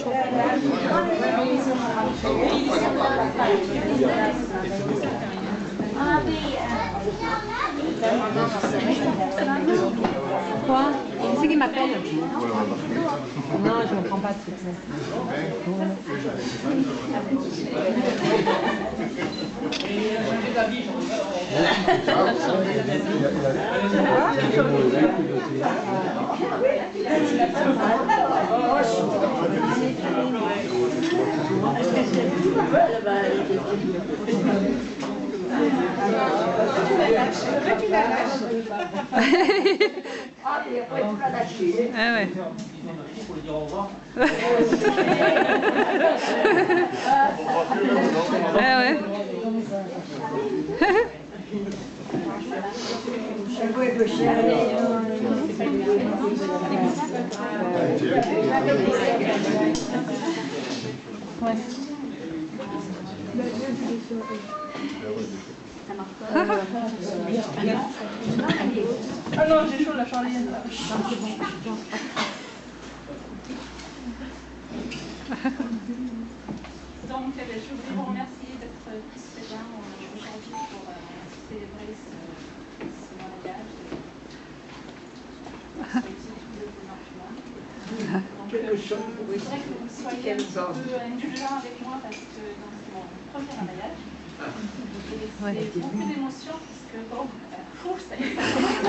chaud. Quoi? C'est qui m'appelle? Non, je ne prends pas de trucs. Ah ouais. Ah ouais. Ouais. Ah non, j'ai chaud la chandelière. Donc, je voulais vous remercier d'être tous présents aujourd'hui pour célébrer ce mariage. Souhaiter tout le bonheur du monde. Donc, je voudrais que vous soyez un petit peu indulgents avec moi parce que c'est mon premier mariage. Et c'est beaucoup d'émotions parce que bon, ça y est, ça commence.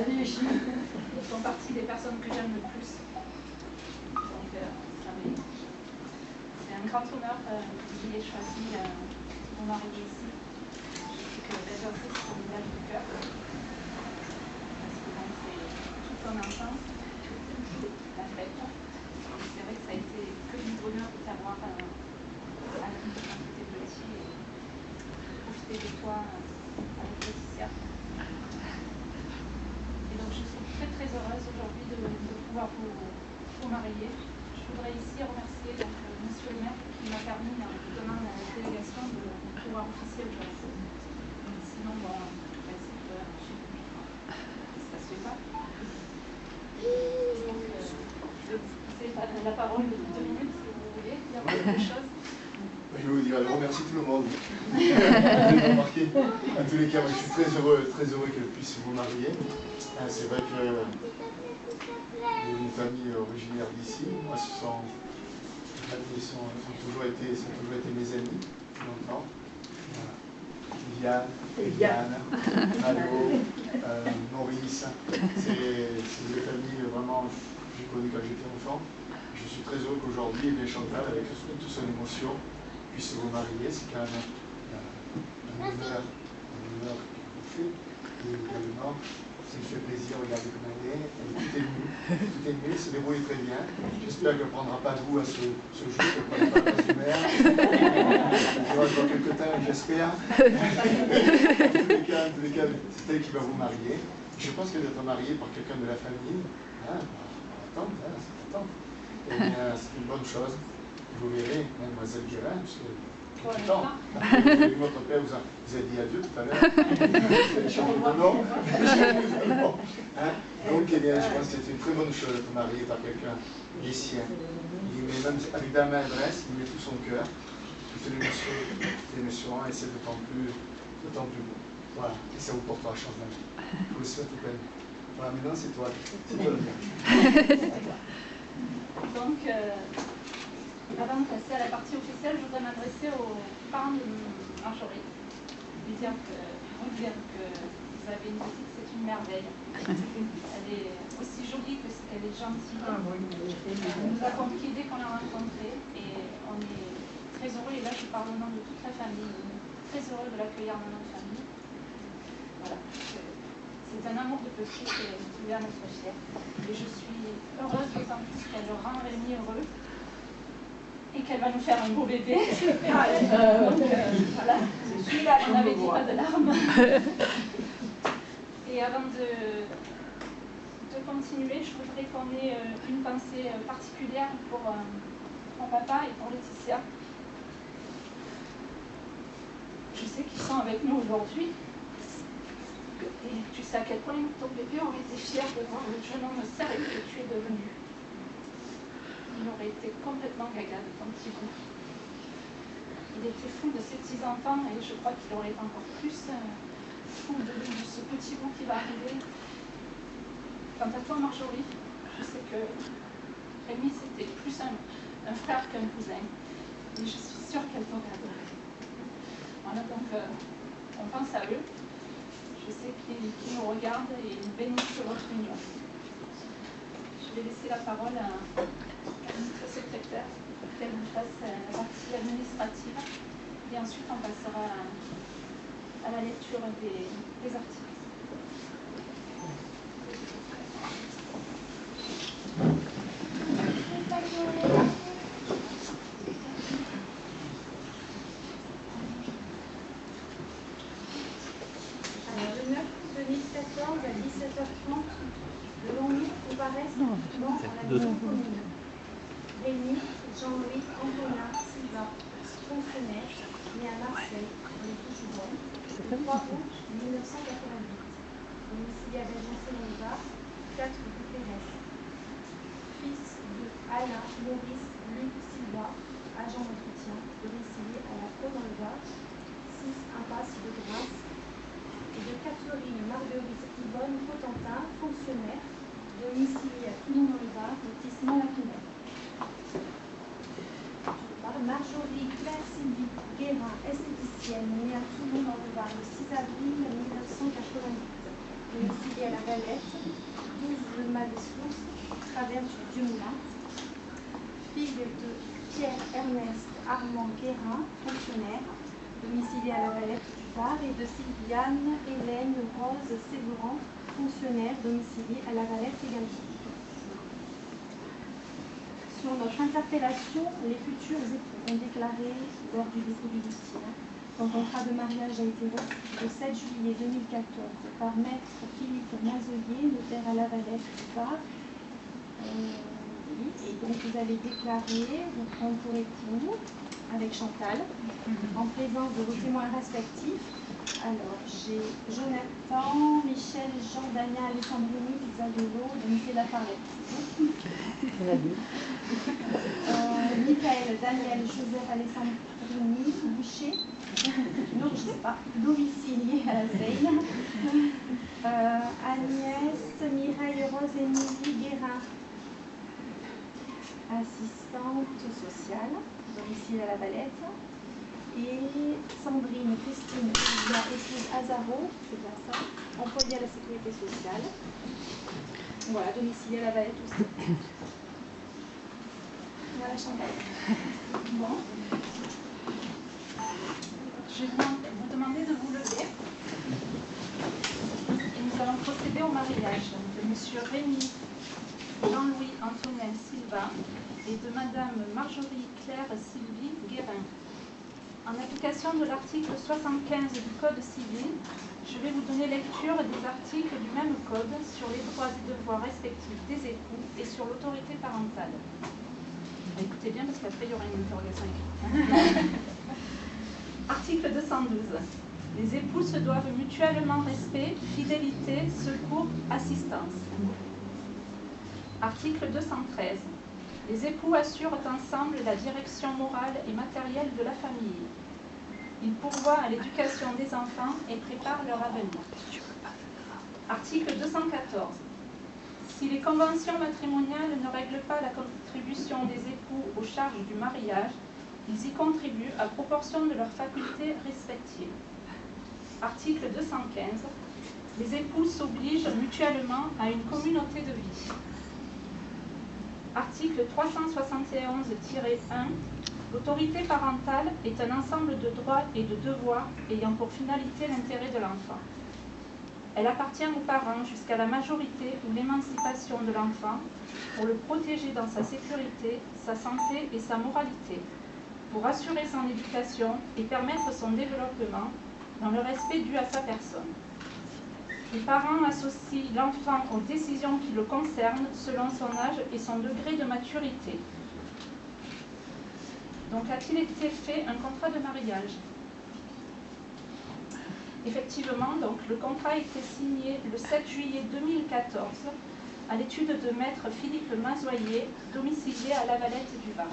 Ils font partie des personnes que j'aime le plus. Donc, c'est un grand honneur qu'il ait choisi mon mari ici. Je sais que Bézorcé, c'est son village de cœur. Parce que bon, c'est toute son enfance, la fête. C'est vrai que ça a été que du bonheur de t'avoir à la vie quand tu étais petit et profiter de toi avec Laetitia. Et donc je suis très très heureuse aujourd'hui de pouvoir vous marier. Je voudrais ici remercier monsieur le maire qui m'a permis, en donnant la délégation, de pouvoir officier aujourd'hui. Sinon, bon, en principe, ça se fait pas. Donc, je vais vous passer la parole de 2 minutes si vous voulez dire quelque chose. Je vais vous dire, je remercie tout le monde. Vous avez remarqué. En tous les cas, je suis très heureux qu'elle puisse vous marier. C'est vrai que une famille originaire d'ici, moi, ce sont toujours été mes amis, longtemps. Diane, Malo, Maurice, c'est des familles vraiment que j'ai connues quand j'étais enfant. Je suis très heureux qu'aujourd'hui, Chantal, avec toute son émotion, puisse vous marier. C'est quand même un honneur que vous faites. Et également, ça me fait plaisir, regardez comme elle est émue, elle se débrouille très bien. J'espère qu'elle ne prendra pas goût à ce jeu, qu'elle ne prendra pas la place du maire. Je vois dans quelques temps, j'espère. En tous les cas, c'est elle qui va vous marier. Je pense que d'être mariée par quelqu'un de la famille, c'est important. C'est une bonne chose. Vous verrez, mademoiselle Guérin, parce que votre père vous a dit adieu tout à l'heure. Vous avez changé de nom. Donc, eh bien, je pense que c'est une très bonne chose d'être marié par quelqu'un des siens. Il met même avec la main adresse, il met tout son cœur, toute l'émotion, et c'est d'autant plus beau. Voilà, et ça vous portera chance d'un vie. Je vous le souhaite tout plein. Voilà, maintenant c'est toi le bien. Donc, avant de passer à la partie officielle, je voudrais m'adresser aux parents de Marjorie. Lui dire que vous avez une petite, c'est une merveille. Elle est aussi jolie qu'elle est gentille. Elle nous a compris dès qu'on l'a rencontrée et on est très heureux, et là je parle au nom de toute la famille, on est très heureux de l'accueillir dans notre famille. Voilà. C'est un amour de petite et lui à notre fière. Et je suis heureuse d'autant plus qu'elle rend Rémi heureux et qu'elle va nous faire un beau bébé. Donc voilà, on n'avait dit pas de larmes. Et avant de continuer, je voudrais qu'on ait une pensée particulière pour mon papa et pour Laetitia. Je sais qu'ils sont avec nous aujourd'hui. Et tu sais à quel point ton bébé aurait été fier de voir le jeune homme sérieux que tu es devenu. a été complètement gaga de son petit bout. Il était fou de ses petits-enfants et je crois qu'il aurait été encore plus fou de ce petit bout qui va arriver. Quant à toi, Marjorie, je sais que Rémi, c'était plus un frère qu'un cousin. Et je suis sûre qu'elle t'aurait adoré. Voilà, donc on pense à eux. Je sais qu'ils nous regardent et ils bénissent votre union. Je vais laisser la parole à notre secrétaire pour qu'elle nous fasse la partie administrative. Et ensuite, on passera à la lecture des articles. Le 9 août 2014 à 17h30, devant nous comparaissent uniquement à la maison commune. Rémi, Jean-Louis, Antonin, Sylvain, fonctionnaire, né à Marseille, dans les Touches-Bourg, le 3 août 1988. Domicilié à Belgency-dans-le-Var, 4 rue Pérez. Fils de Alain, Maurice, Luc, Sylvain, agent d'entretien, domicilié à la Pau dans le Var, 6 impasse de Grasse, et de Catherine Marguerite Yvonne Cotentin, fonctionnaire, domicilié à Toulon dans le Var, lotissement La Tournelle. Marjorie Claire Sylvie Guérin, esthéticienne, née à Toulon dans le Var le 6 avril 1988, domiciliée à la Valette, 12 rue Malessource, traverse du Vieux-Moulin. Fille de Pierre-Ernest Armand Guérin, fonctionnaire, domiciliée à la Valette du Var, et de Sylviane Hélène Rose Sévéran, fonctionnaire, domiciliée à la Valette également. Sur notre interpellation, les futurs époux ont déclaré lors du dépôt du dossier qu'un contrat de mariage a été reçu le 7 juillet 2014 par maître Philippe Mazoyer, notaire à la Valette du Var. Et donc vous avez déclaré vous prendre pour époux avec Chantal, en présence de vos témoins respectifs. Alors, j'ai Jonathan, Michel, Jean, Dania, Alessandrini, Pizzadolo, domicile la Farlette. Michael, Daniel, Joseph, Alessandrini, Boucher, non, je ne sais pas, domicilié à la Seine. Agnès, Mireille, Rose, Émilie, Guérin, assistante sociale, domicile à la Valette. Et Sandrine, Christine, Olivia, épouse Azaro, c'est bien ça, employée à la sécurité sociale. Voilà, domiciliée à la Valette aussi. Voilà, Chantal. Bon. Je vais vous demander de vous lever. Et nous allons procéder au mariage de M. Rémi, Jean-Louis, Antonin, Sylvain et de Mme Marjorie Claire Sylvie Guérin. En application de l'article 75 du Code civil, je vais vous donner lecture des articles du même Code sur les droits et devoirs respectifs des époux et sur l'autorité parentale. Écoutez bien parce qu'après il y aura une interrogation écrite. Article 212. Les époux se doivent mutuellement respect, fidélité, secours, assistance. Article 213. Les époux assurent ensemble la direction morale et matérielle de la famille. Ils pourvoient à l'éducation des enfants et préparent leur avenir. Article 214. Si les conventions matrimoniales ne règlent pas la contribution des époux aux charges du mariage, ils y contribuent à proportion de leurs facultés respectives. Article 215. Les époux s'obligent mutuellement à une communauté de vie. Article 371-1. L'autorité parentale est un ensemble de droits et de devoirs ayant pour finalité l'intérêt de l'enfant. Elle appartient aux parents jusqu'à la majorité ou l'émancipation de l'enfant pour le protéger dans sa sécurité, sa santé et sa moralité, pour assurer son éducation et permettre son développement dans le respect dû à sa personne. Les parents associent l'enfant aux décisions qui le concernent selon son âge et son degré de maturité. Donc, a-t-il été fait un contrat de mariage? Effectivement, donc, le contrat a été signé le 7 juillet 2014 à l'étude de maître Philippe Mazoyer, domicilié à La Valette du Var.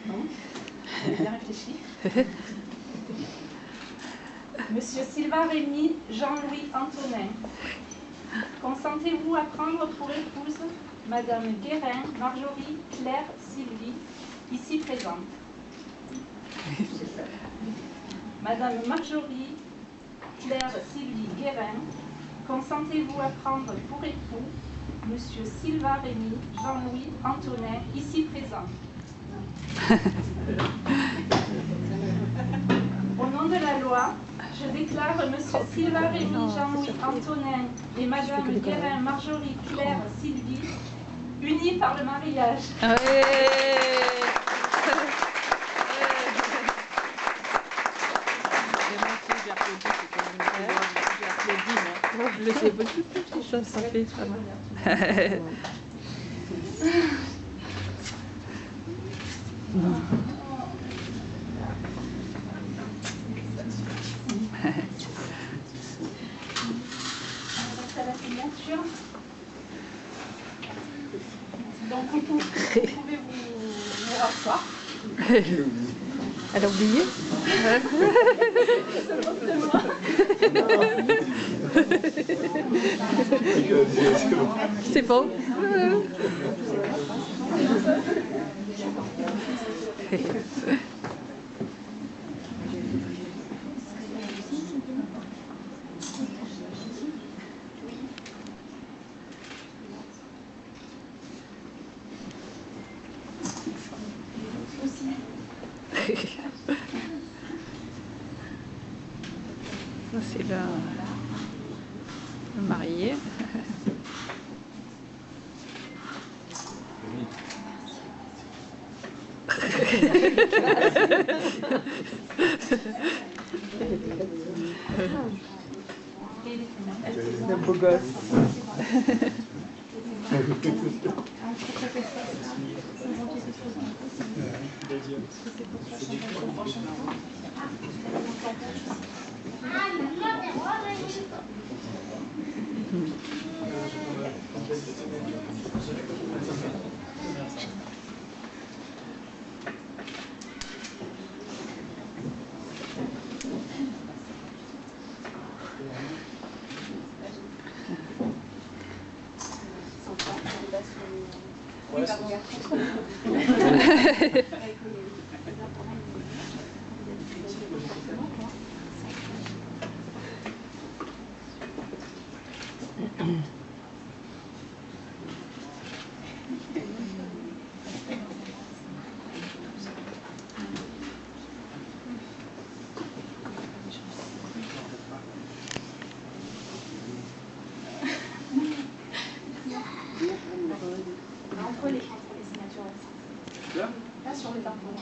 Non, vous avez bien réfléchi. Monsieur Sylvain Rémy, Jean-Louis Antonin, consentez-vous à prendre pour épouse Madame Guérin, Marjorie, Claire, Sylvie, ici présente. Madame Marjorie, Claire, Sylvie, Guérin, consentez-vous à prendre pour époux Monsieur Sylvain Rémy, Jean-Louis Antonin, ici présent. Au nom de la loi, je déclare Monsieur Sylvain Rémy, Jean-Louis Antonin et Madame Guérin, Marjorie, Claire, Sylvie, unis par le mariage. Je le sais beaucoup plus, ça fait pas mal. À la signature. Donc vous pouvez vous rasseoir. Elle a oublié. C'est bon. C'est le marié. Le beau gosse. Entre les signatures. Là sur les tampons.